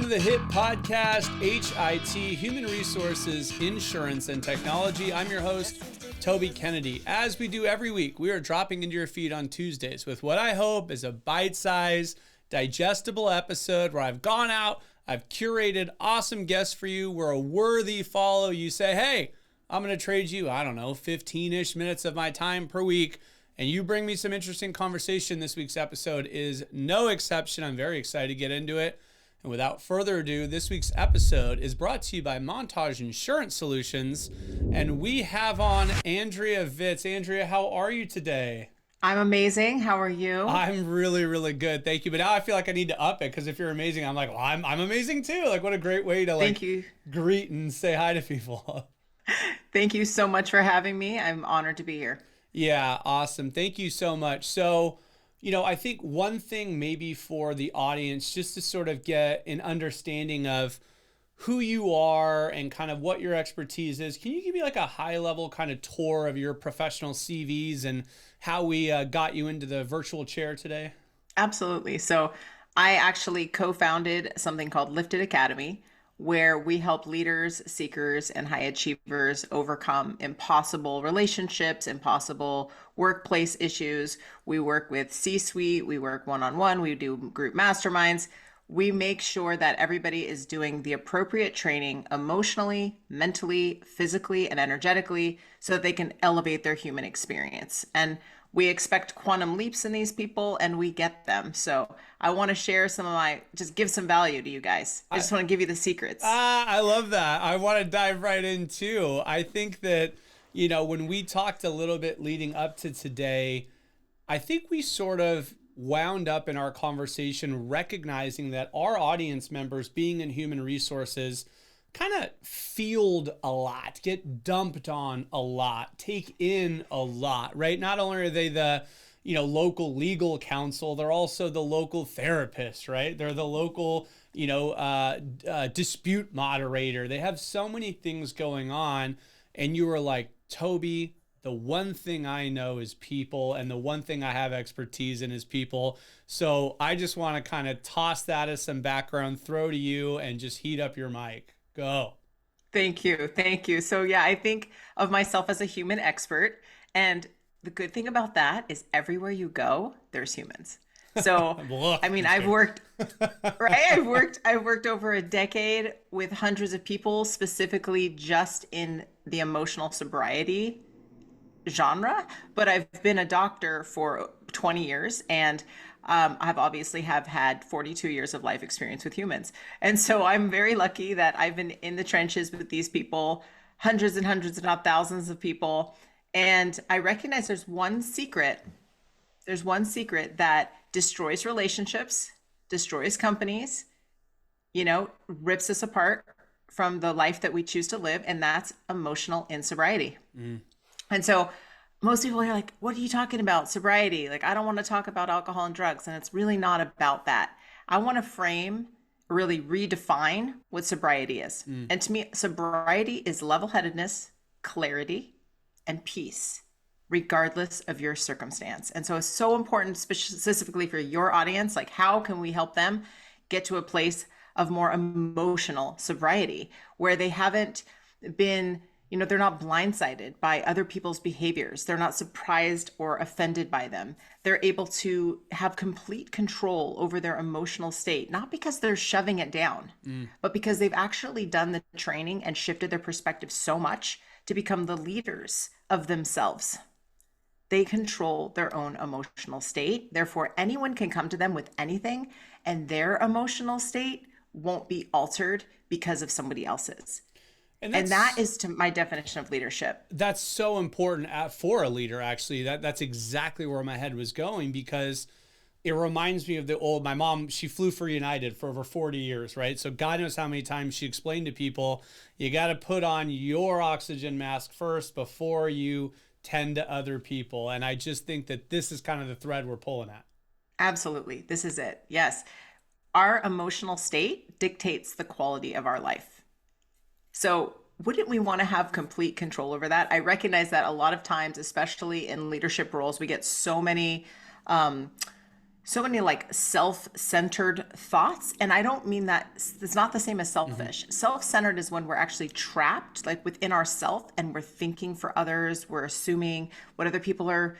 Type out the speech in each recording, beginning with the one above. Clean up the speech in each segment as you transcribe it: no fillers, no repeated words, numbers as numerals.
to the hit podcast, H.I.T, Human Resources, Insurance, and Technology. I'm your host, Toby Kennedy. As we do every week, we are dropping into your feed on Tuesdays with what I hope is a bite-sized, digestible episode where I've gone out, I've curated awesome guests for you. We're a worthy follow. You say, hey, I'm going to trade you, 15-ish minutes of my time per week, and you bring me some interesting conversation. This week's episode is no exception. I'm very excited to get into it. And without further ado, this week's episode is brought to you by Montage Insurance Solutions, and we have on Andrea Vitz. Andrea, how are you today? I'm amazing. How are you? I'm really, really good. Thank you. But now I feel like I need to up it, because if you're amazing, I'm like, well, I'm amazing too. Like, what a great way to Thank you. Greet and say hi to people. Thank you so much for having me. I'm honored to be here. Yeah, awesome. Thank you so much. So, I think one thing maybe for the audience, just to sort of get an understanding of who you are and kind of what your expertise is, can you give me like a high level kind of tour of your professional CVs and how we got you into the virtual chair today? Absolutely. So I actually co-founded something called Lifted Academy, where we help leaders, seekers, and high achievers overcome impossible relationships, impossible workplace issues. We work with C-suite, we work one-on-one, we do group masterminds. We make sure that everybody is doing the appropriate training emotionally, mentally, physically, and energetically so that they can elevate their human experience. And we expect quantum leaps in these people, and we get them. So I want to share just give some value to you guys. I just want to give you the secrets. I love that. I want to dive right in too. I think that, when we talked a little bit leading up to today, I think we sort of wound up in our conversation recognizing that our audience members, being in human resources, kind of field a lot, get dumped on a lot, take in a lot, right? Not only are they the, local legal counsel, they're also the local therapist, right? They're the local, dispute moderator. They have so many things going on. And you were like, Toby, the one thing I know is people, and the one thing I have expertise in is people. So I just want to kind of toss that as some background, throw to you, and just heat up your mic. Go. Thank you. Thank you. So yeah, I think of myself as a human expert. And the good thing about that is everywhere you go, there's humans. So, I've worked, right? I've worked over a decade with hundreds of people, specifically just in the emotional sobriety genre, but I've been a doctor for 20 years, and I've obviously have had 42 years of life experience with humans. And so I'm very lucky that I've been in the trenches with these people, hundreds and hundreds, if not thousands of people. And I recognize there's one secret that destroys relationships, destroys companies, rips us apart from the life that we choose to live. And that's emotional insobriety. And so most people are like, what are you talking about? Sobriety. Like, I don't want to talk about alcohol and drugs. And it's really not about that. I want to really redefine what sobriety is. And to me, sobriety is level-headedness, clarity, and peace, regardless of your circumstance. And so it's so important, specifically for your audience, like how can we help them get to a place of more emotional sobriety where they haven't been, they're not blindsided by other people's behaviors. They're not surprised or offended by them. They're able to have complete control over their emotional state, not because they're shoving it down, but because they've actually done the training and shifted their perspective so much to become the leaders of themselves. They control their own emotional state. Therefore, anyone can come to them with anything, and their emotional state won't be altered because of somebody else's. And that is to my definition of leadership. That's so important for a leader, actually. That's exactly where my head was going, because it reminds me of my mom, she flew for United for over 40 years, right? So God knows how many times she explained to people, you got to put on your oxygen mask first before you tend to other people. And I just think that this is kind of the thread we're pulling at. Absolutely. This is it. Yes. Our emotional state dictates the quality of our life. So wouldn't we want to have complete control over that? I recognize that a lot of times, especially in leadership roles, we get so many so many like self-centered thoughts. And I don't mean that it's not the same as selfish. Self-centered is when we're actually trapped like within ourself and we're thinking for others, we're assuming what other people are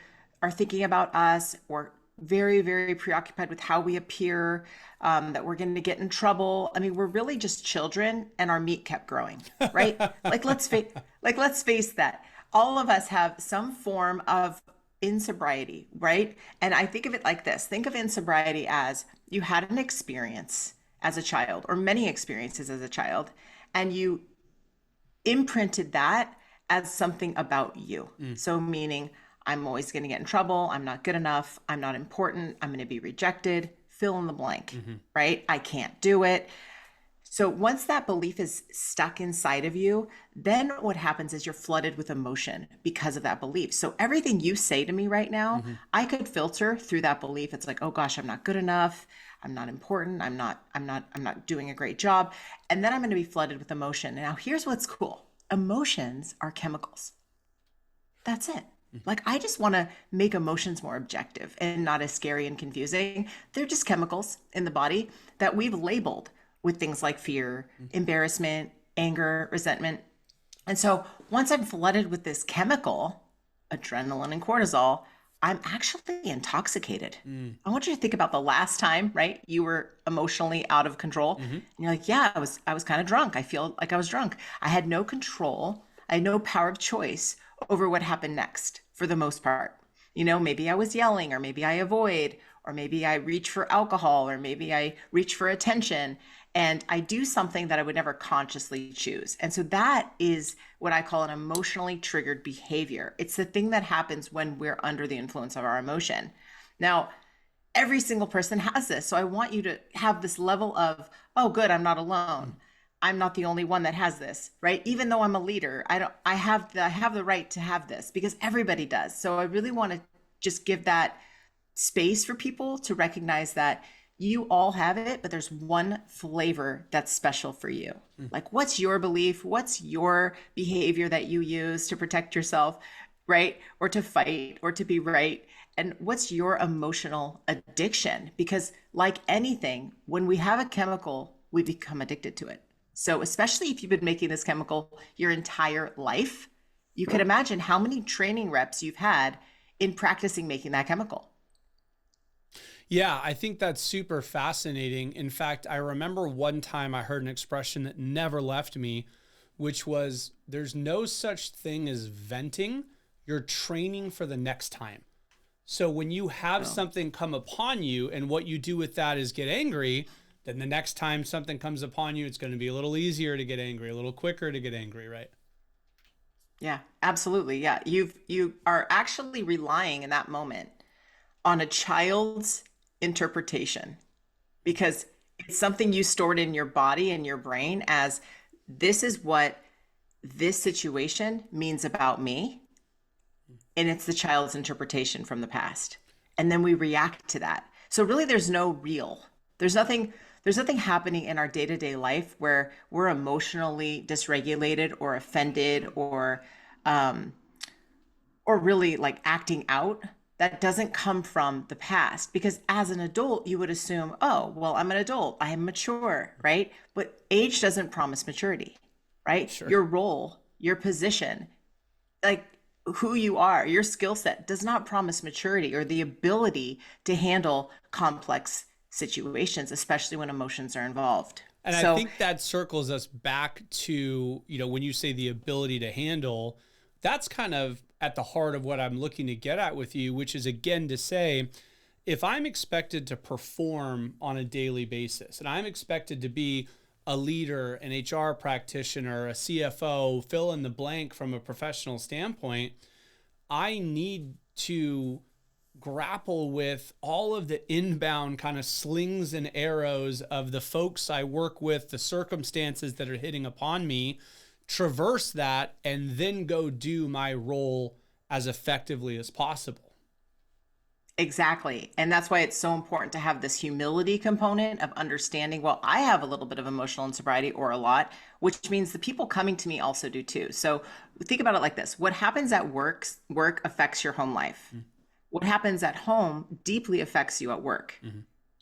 thinking about us, or very, very preoccupied with how we appear, that we're going to get in trouble. I mean, we're really just children, and our meat kept growing, right? Let's face that. All of us have some form of insobriety, right? And I think of it like this. Think of insobriety as you had an experience as a child, or many experiences as a child, and you imprinted that as something about you. So meaning, I'm always going to get in trouble. I'm not good enough. I'm not important. I'm going to be rejected. Fill in the blank, right? I can't do it. So once that belief is stuck inside of you, then what happens is you're flooded with emotion because of that belief. So everything you say to me right now, I could filter through that belief. It's like, oh gosh, I'm not good enough. I'm not important. I'm not doing a great job. And then I'm going to be flooded with emotion. Now here's what's cool. Emotions are chemicals. That's it. Like, I just want to make emotions more objective and not as scary and confusing. They're just chemicals in the body that we've labeled with things like fear, embarrassment, anger, resentment. And so once I'm flooded with this chemical, adrenaline and cortisol, I'm actually intoxicated. I want you to think about the last time, right? You were emotionally out of control. And you're like, yeah, I was kind of drunk. I feel like I was drunk. I had no control. I had no power of choice over what happened next, for the most part. You know, maybe I was yelling, or maybe I avoid, or maybe I reach for alcohol, or maybe I reach for attention, and I do something that I would never consciously choose. And so that is what I call an emotionally triggered behavior. It's the thing that happens when we're under the influence of our emotion. Now, every single person has this. So I want you to have this level of, oh, good, I'm not alone. I'm not the only one that has this, right? Even though I'm a leader, I have the right to have this, because everybody does. So I really want to just give that space for people to recognize that you all have it, but there's one flavor that's special for you. Like, what's your belief? What's your behavior that you use to protect yourself, right? Or to fight, or to be right? And what's your emotional addiction? Because like anything, when we have a chemical, we become addicted to it. So especially if you've been making this chemical your entire life, you can imagine how many training reps you've had in practicing making that chemical. Yeah, I think that's super fascinating. In fact, I remember one time I heard an expression that never left me, which was, there's no such thing as venting. You're training for the next time. So when you have something come upon you, and what you do with that is get angry, then the next time something comes upon you, it's going to be a little easier to get angry, a little quicker to get angry, right? Yeah, absolutely. Yeah. You are actually relying in that moment on a child's interpretation, because it's something you stored in your body and your brain as, this is what this situation means about me. And it's the child's interpretation from the past. And then we react to that. So really there's no real, there's nothing happening in our day-to-day life where we're emotionally dysregulated or offended or really like acting out that doesn't come from the past. Because as an adult, you would assume, oh, well, I'm an adult, I am mature, right? But age doesn't promise maturity, right? Sure. Your role, your position, like who you are, your skill set does not promise maturity or the ability to handle complex situations, especially when emotions are involved. And I think that circles us back to, when you say the ability to handle, that's kind of at the heart of what I'm looking to get at with you, which is, again, to say, if I'm expected to perform on a daily basis, and I'm expected to be a leader, an HR practitioner, a CFO, fill in the blank from a professional standpoint, I need to grapple with all of the inbound kind of slings and arrows of the folks I work with, the circumstances that are hitting upon me, traverse that, and then go do my role as effectively as possible. Exactly. And that's why it's so important to have this humility component of understanding, well, I have a little bit of emotional insobriety, or a lot, which means the people coming to me also do too. So think about it like this. What happens at work affects your home life. what happens at home deeply affects you at work,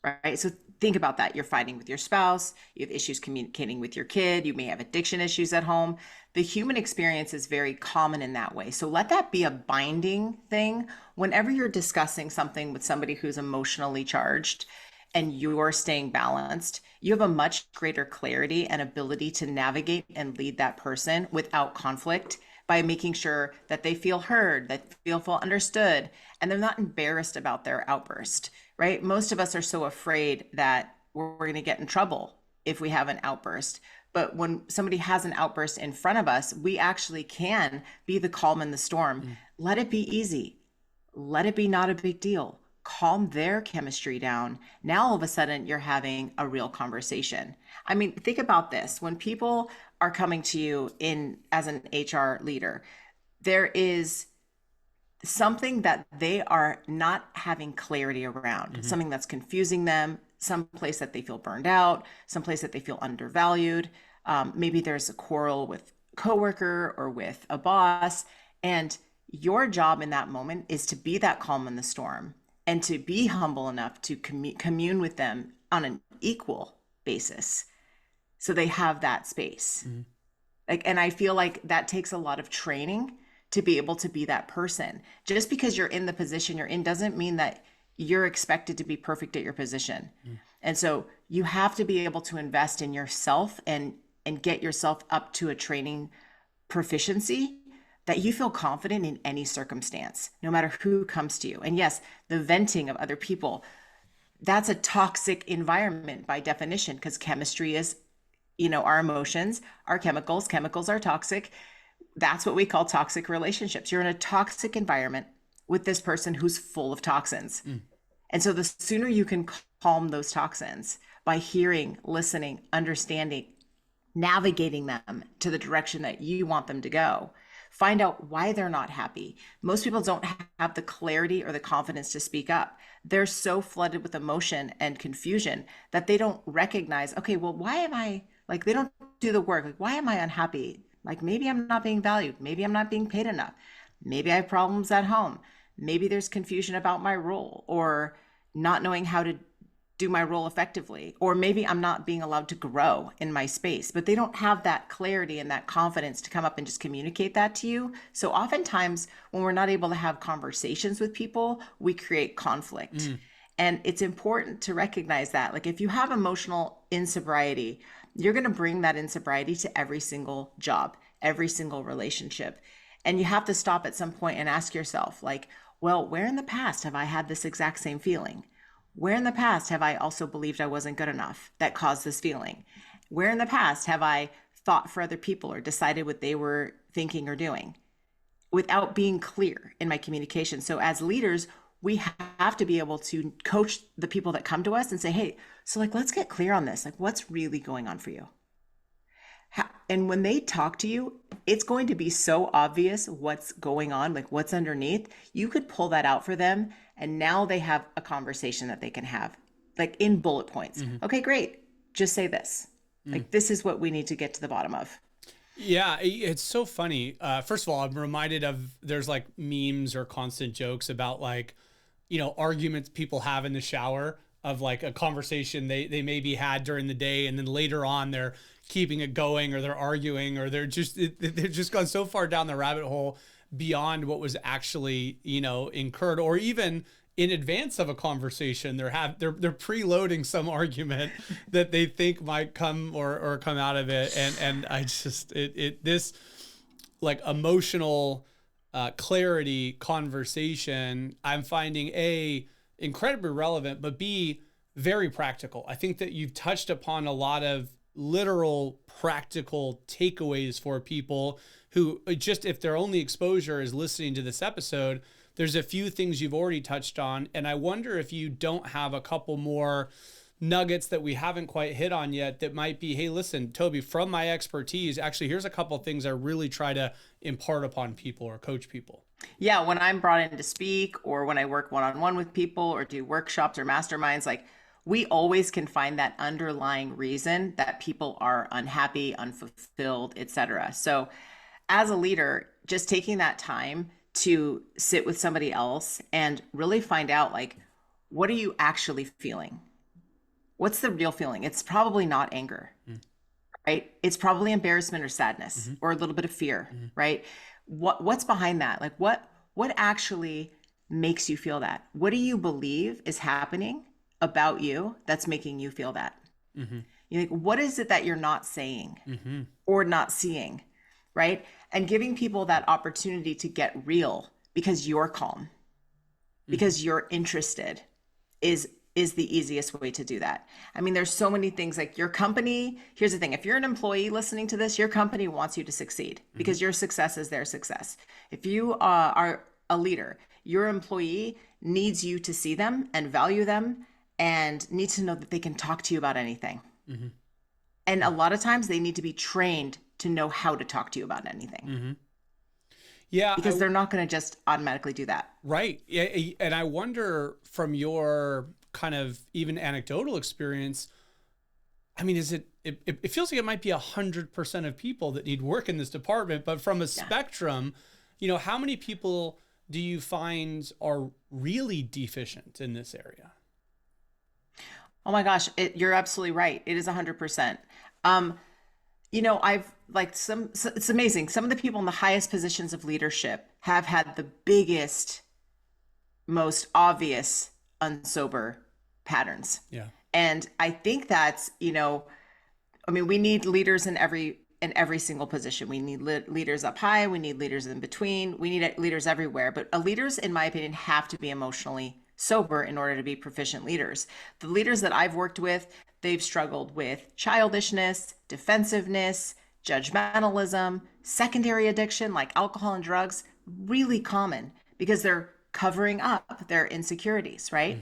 right? So think about that. You're fighting with your spouse, you have issues communicating with your kid, you may have addiction issues at home. The human experience is very common in that way. So let that be a binding thing whenever you're discussing something with somebody who's emotionally charged and you're staying balanced. You have a much greater clarity and ability to navigate and lead that person without conflict by making sure that they feel heard, that feel understood, and they're not embarrassed about their outburst, right? Most of us are so afraid that we're going to get in trouble if we have an outburst. But when somebody has an outburst in front of us, we actually can be the calm in the storm. Let it be easy. Let it be not a big deal. Calm their chemistry down. Now, all of a sudden, you're having a real conversation. I mean, think about this. When people are coming to you in as an HR leader, there is something that they are not having clarity around, something that's confusing them, some place that they feel burned out, some place that they feel undervalued. Maybe there's a quarrel with a coworker or with a boss. And your job in that moment is to be that calm in the storm and to be humble enough to commune with them on an equal basis. So they have that space. And I feel like that takes a lot of training to be able to be that person. Just because you're in the position you're in doesn't mean that you're expected to be perfect at your position. And so you have to be able to invest in yourself and get yourself up to a training proficiency that you feel confident in any circumstance, no matter who comes to you. And yes, the venting of other people, that's a toxic environment by definition, because chemistry is, our emotions are chemicals. Chemicals are toxic. That's what we call toxic relationships. You're in a toxic environment with this person who's full of toxins. And so the sooner you can calm those toxins by hearing, listening, understanding, navigating them to the direction that you want them to go, find out why they're not happy. Most people don't have the clarity or the confidence to speak up. They're so flooded with emotion and confusion that they don't recognize, okay, well, why am I, they don't do the work. Why am I unhappy? Maybe I'm not being valued. Maybe I'm not being paid enough. Maybe I have problems at home. Maybe there's confusion about my role, or not knowing how to do my role effectively, or maybe I'm not being allowed to grow in my space. But they don't have that clarity and that confidence to come up and just communicate that to you. So oftentimes when we're not able to have conversations with people, we create conflict. And it's important to recognize that, if you have emotional insobriety, you're going to bring that insobriety to every single job, every single relationship. And you have to stop at some point and ask yourself, well, where in the past have I had this exact same feeling? Where in the past have I also believed I wasn't good enough that caused this feeling? Where in the past have I thought for other people or decided what they were thinking or doing without being clear in my communication? So as leaders, we have to be able to coach the people that come to us and say, hey, so let's get clear on this. What's really going on for you? And when they talk to you, it's going to be so obvious what's going on, what's underneath. You could pull that out for them, and now they have a conversation that they can have, in bullet points. Okay, great. Just say this. This is what we need to get to the bottom of. Yeah, it's so funny. First of all, I'm reminded of, there's memes or constant jokes about arguments people have in the shower of a conversation they maybe had during the day, and then later on they're keeping it going, or they're arguing, or they're just gone so far down the rabbit hole beyond what was actually incurred, or even in advance of a conversation they're preloading some argument that they think might come or come out of it. And I just this emotional clarity conversation, I'm finding incredibly relevant, but B, very practical. I think that you've touched upon a lot of literal practical takeaways for people who just, if their only exposure is listening to this episode, there's a few things you've already touched on. And I wonder if you don't have a couple more nuggets that we haven't quite hit on yet that might be, hey, listen, Toby, from my expertise, actually, here's a couple of things I really try to impart upon people or coach people. Yeah, when I'm brought in to speak, or when I work one-on-one with people or do workshops or masterminds, we always can find that underlying reason that people are unhappy, unfulfilled, etc. So as a leader, just taking that time to sit with somebody else and really find out, like, what are you actually feeling? What's the real feeling? It's probably not anger, right? It's probably embarrassment or sadness or a little bit of fear, right? What's behind that? Like, what actually makes you feel that? What do you believe is happening about you that's making you feel that? You think, what is it that you're not saying or not seeing, right? And giving people that opportunity to get real because you're calm, because you're interested is the easiest way to do that. I mean, there's so many things, like your company. Here's the thing. If you're an employee listening to this, your company wants you to succeed because your success is their success. If you are a leader, your employee needs you to see them and value them and needs to know that they can talk to you about anything. And a lot of times they need to be trained to know how to talk to you about anything. Yeah. Because they're not going to just automatically do that. Right. Yeah, and I wonder, from your kind of even anecdotal experience, I mean, it feels like it might be 100% of people that need work in this department, but from a spectrum, how many people do you find are really deficient in this area? Oh my gosh, you're absolutely right. It is 100%. I've it's amazing. Some of the people in the highest positions of leadership have had the biggest, most obvious unsober patterns. Yeah. And I think that's, we need leaders in every single position. We need leaders up high. We need leaders in between. We need leaders everywhere. But leaders, in my opinion, have to be emotionally sober in order to be proficient leaders. The leaders that I've worked with, they've struggled with childishness, defensiveness, judgmentalism, secondary addiction like alcohol and drugs, really common because they're covering up their insecurities, right?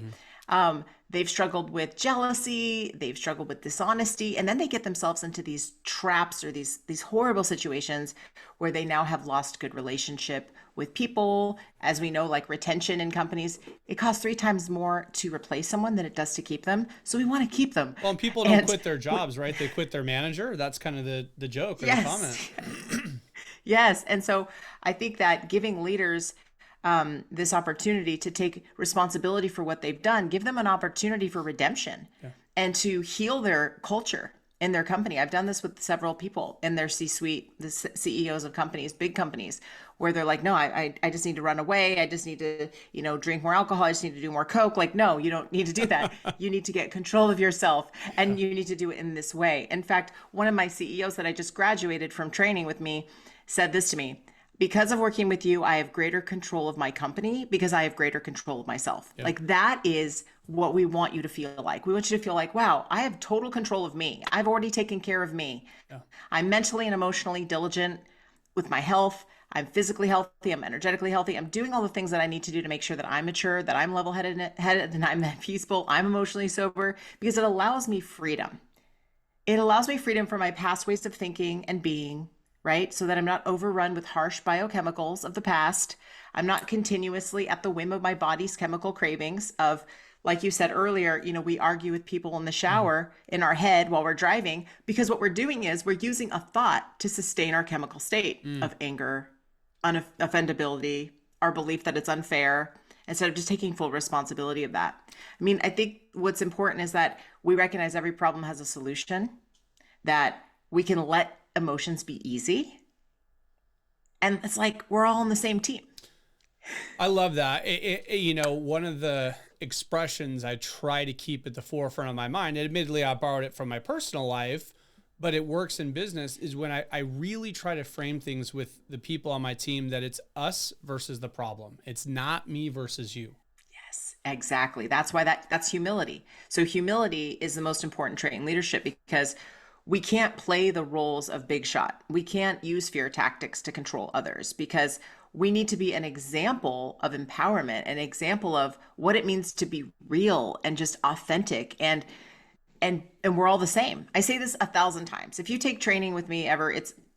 They've struggled with jealousy, they've struggled with dishonesty, and then they get themselves into these traps or these horrible situations where they now have lost good relationship with people. As we know, like retention in companies, it costs 3 times more to replace someone than it does to keep them. So we want to keep them. Well, and people don't quit their jobs, right? They quit their manager. That's kind of the joke or the comment. Yes. And so I think that giving leaders this opportunity to take responsibility for what they've done, give them an opportunity for redemption and to heal their culture in their company. I've done this with several people in their C-suite, the CEOs of companies, big companies, where they're like, no, I just need to run away. I just need to, drink more alcohol. I just need to do more Coke. Like, no, you don't need to do that. You need to get control of yourself and you need to do it in this way. In fact, one of my CEOs that I just graduated from training with me said this to me: because of working with you, I have greater control of my company because I have greater control of myself. Yep. Like, that is what we want you to feel like. We want you to feel like, wow, I have total control of me. I've already taken care of me. Yeah. I'm mentally and emotionally diligent with my health. I'm physically healthy. I'm energetically healthy. I'm doing all the things that I need to do to make sure that I'm mature, that I'm level-headed, and I'm peaceful. I'm emotionally sober because it allows me freedom. It allows me freedom from my past ways of thinking and being, right? So that I'm not overrun with harsh biochemicals of the past. I'm not continuously at the whim of my body's chemical cravings of, like you said earlier, we argue with people in the shower in our head while we're driving, because what we're doing is we're using a thought to sustain our chemical state of anger, offendability, our belief that it's unfair, instead of just taking full responsibility of that. I mean, I think what's important is that we recognize every problem has a solution, that we can let emotions be easy. And it's like, we're all on the same team. I love that. One of the expressions I try to keep at the forefront of my mind, admittedly, I borrowed it from my personal life, but it works in business, is when I really try to frame things with the people on my team that it's us versus the problem. It's not me versus you. Yes, exactly. That's why that's humility. So humility is the most important trait in leadership, because we can't play the roles of big shot. We can't use fear tactics to control others, because we need to be an example of empowerment, an example of what it means to be real and just authentic. And we're all the same. I say this 1,000 times. If you take training with me ever,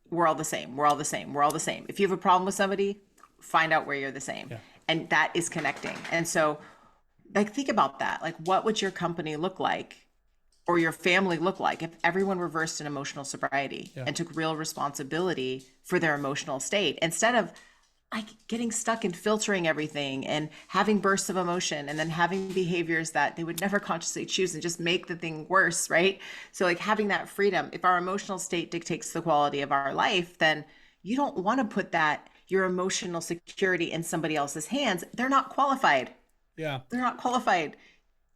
we're all the same. We're all the same. We're all the same. If you have a problem with somebody, find out where you're the same. Yeah. And that is connecting. And so, like, think about that. Like, what would your company look like, or your family look like, if everyone reversed in emotional sobriety and took real responsibility for their emotional state, instead of like getting stuck in filtering everything and having bursts of emotion and then having behaviors that they would never consciously choose and just make the thing worse, right? So like having that freedom, if our emotional state dictates the quality of our life, then you don't want to put that your emotional security in somebody else's hands. They're not qualified. Yeah. They're not qualified,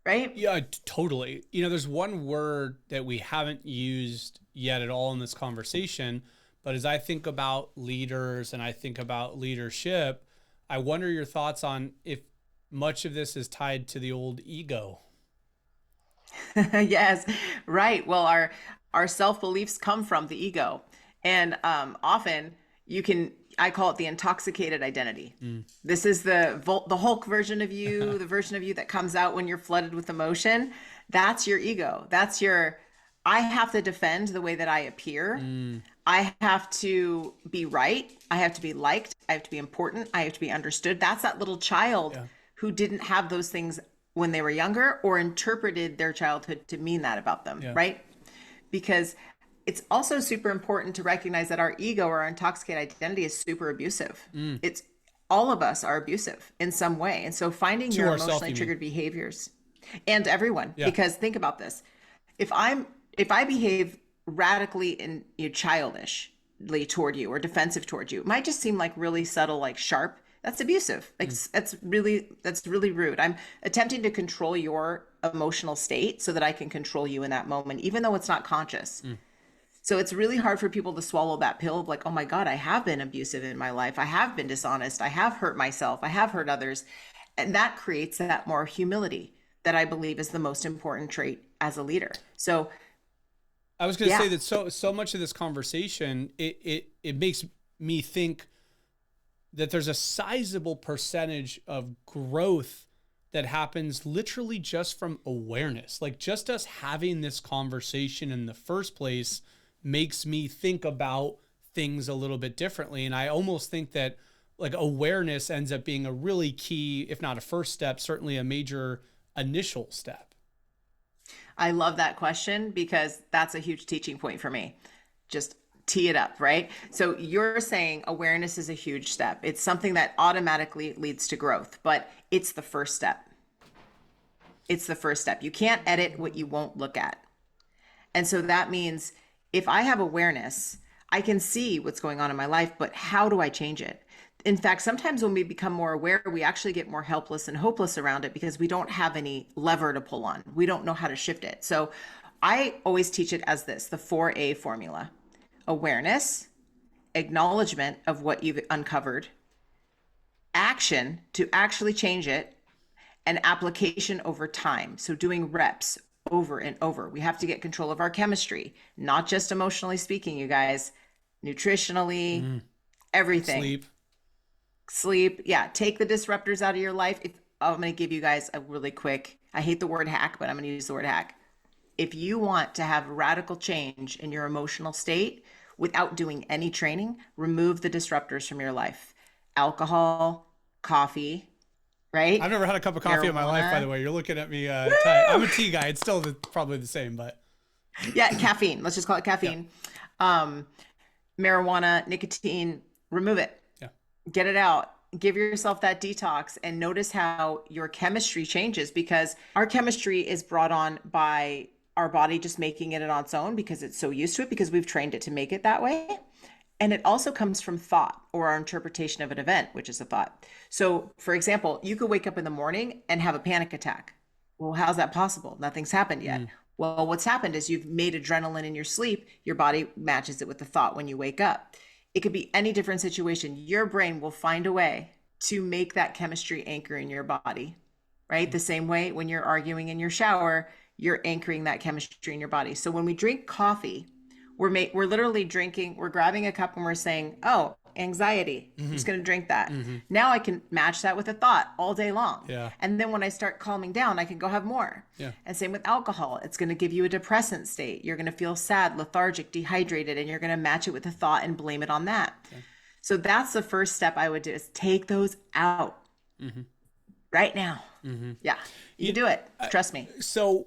right? Yeah, totally. There's one word that we haven't used yet at all in this conversation, but as I think about leaders and I think about leadership, I wonder your thoughts on if much of this is tied to the old ego. Yes, right. Well, our self beliefs come from the ego, and often you can. I call it the intoxicated identity. This is the Hulk version of you, the version of you that comes out when you're flooded with emotion. That's your ego. That's your. I have to defend the way that I appear. I have to be right. I have to be liked. I have to be important. I have to be understood. That's that little child Yeah. who didn't have those things when they were younger or interpreted their childhood to mean that about them, Yeah. right? Because it's also super important to recognize that our ego or our intoxicated identity is super abusive. It's all of us are abusive in some way. And so finding To your ourself, emotionally you mean? triggered behaviors and everyone, Yeah. because think about this. If I behave radically and childishly toward you or defensive toward you, it might just seem like really subtle, like sharp. That's abusive. Like that's really rude. I'm attempting to control your emotional state so that I can control you in that moment, even though it's not conscious. So it's really hard for people to swallow that pill of like, oh my God, I have been abusive in my life. I have been dishonest. I have hurt myself. I have hurt others. And that creates that more humility that I believe is the most important trait as a leader. So I was going to yeah. say that so much of this conversation, it makes me think that there's a sizable percentage of growth that happens literally just from awareness. Like just us having this conversation in the first place makes me think about things a little bit differently. And I almost think that like awareness ends up being a really key, if not a first step, certainly a major initial step. I love that question because that's a huge teaching point for me. Just tee it up, right? So you're saying awareness is a huge step. It's something that automatically leads to growth, but it's the first step. It's the first step. You can't edit what you won't look at. And so that means if I have awareness, I can see what's going on in my life, but how do I change it? In fact, sometimes when we become more aware, we actually get more helpless and hopeless around it because we don't have any lever to pull on. We don't know how to shift it. So I always teach it as this, the 4A formula: awareness, acknowledgement of what you've uncovered, action to actually change it, and application over time. So doing reps over and over. We have to get control of our chemistry, not just emotionally speaking, you guys, nutritionally, everything. Sleep. Yeah. Take the disruptors out of your life. If I'm going to give you guys a really quick, I hate the word hack, but I'm going to use the word hack. If you want to have radical change in your emotional state without doing any training, remove the disruptors from your life. Alcohol, coffee, right? I've never had a cup of coffee in my life, by the way. You're looking at me tight. I'm a tea guy. It's still probably the same, but. Yeah, caffeine. Let's just call it caffeine. Yeah. Marijuana, nicotine, remove it. Yeah. Get it out. Give yourself that detox and notice how your chemistry changes, because our chemistry is brought on by our body just making it on its own because it's so used to it, because we've trained it to make it that way. And it also comes from thought or our interpretation of an event, which is a thought. So for example, you could wake up in the morning and have a panic attack. Well, how's that possible? Nothing's happened yet. Well, what's happened is you've made adrenaline in your sleep. Your body matches it with the thought when you wake up. It could be any different situation. Your brain will find a way to make that chemistry anchor in your body, right? The same way when you're arguing in your shower, you're anchoring that chemistry in your body. So when we drink coffee, we're literally drinking, we're grabbing a cup and we're saying, oh, anxiety, I'm just going to drink that. Now I can match that with a thought all day long. Yeah. And then when I start calming down, I can go have more. Yeah. And same with alcohol. It's going to give you a depressant state. You're going to feel sad, lethargic, dehydrated, and you're going to match it with a thought and blame it on that. Okay. So that's the first step I would do, is take those out right now. Yeah. You can do it. Trust me. So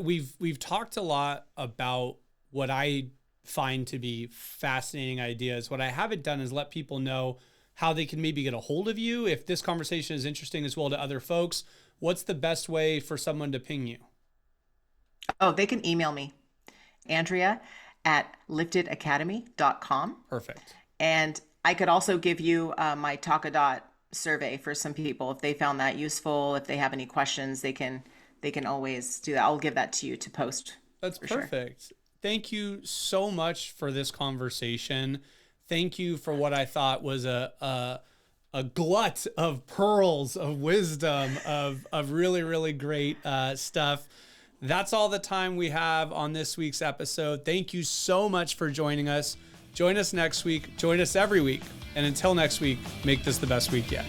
we've talked a lot about what I find to be fascinating ideas. What I haven't done is let people know how they can maybe get a hold of you. If this conversation is interesting as well to other folks, what's the best way for someone to ping you? Oh, they can email me, Andrea at liftedacademy.com. Perfect. And I could also give you my Talkadot survey for some people. If they found that useful, if they have any questions, they can always do that. I'll give that to you to post. That's perfect. Sure. Thank you so much for this conversation. Thank you for what I thought was a glut of pearls of wisdom, of really, really great stuff. That's all the time we have on this week's episode. Thank you so much for joining us. Join us next week. Join us every week. And until next week, make this the best week yet.